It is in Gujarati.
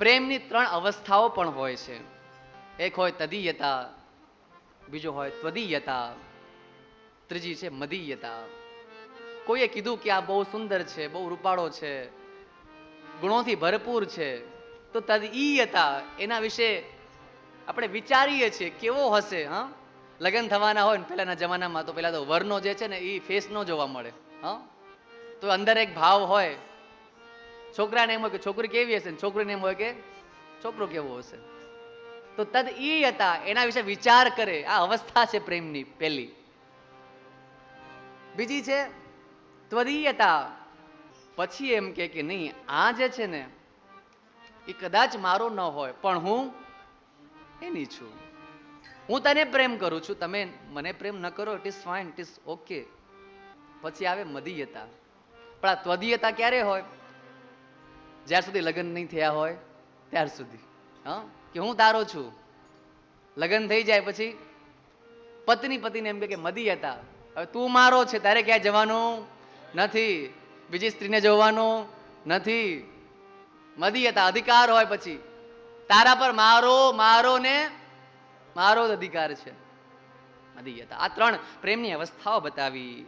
પ્રેમની 3 અવસ્થાઓ પણ હોય છે. એક હોય તદીયતા, બીજો હોય ત્વદીયતા, ત્રીજી છે મદીયતા. કોઈએ કીધું કે આ બહુ સુંદર છે, બહુ રૂપાળો છે, ગુણોથી ભરપૂર છે, તો તદઈયતા, એના વિશે આપણે વિચારીએ છીએ કેવો હશે. હા, લગ્ન થવાના હોય ને પહેલાના જમાનામાં તો પેલા તો વરનો જે છે ને એ ફેસ ન જોવા મળે. હા, તો અંદર એક ભાવ હોય. છોકરાને એમ હોય કે છોકરી કેવી હશે, છોકરીને એમ હોય કે છોકરો કેવો હશે. તો તદઈયતા, એના વિશે વિચાર કરે. આ અવસ્થા છે પ્રેમની પહેલી. બીજી છે ત્વદીયતા. પછી એમ કે નહીં, આ જે છે ને એ કદાચ મારો ન હોય, પણ હું એની છું. હું તને પ્રેમ કરું છું, તમે મને પ્રેમ ન કરો, it is fine, it is okay. પછી આવે મદીયતા. પણ આ ત્વદીયતા ક્યારે હોય? જ્યાર સુધી લગ્ન નહીં થયા હોય ત્યાર સુધી. હા, કે હું તારો છું. લગ્ન થઈ જાય પછી પત્ની પતિને એમ કે મદીયતા, હવે તું મારો છે, તારે ક્યાંય જવાનું નથી, બીજી સ્ત્રીને જોવાનું નથી. મદીયતા, અધિકાર હોય પછી તારા પર મારો મારો ને મારો જ અધિકાર છે. મદીયતા. આ 3 પ્રેમની અવસ્થાઓ બતાવી.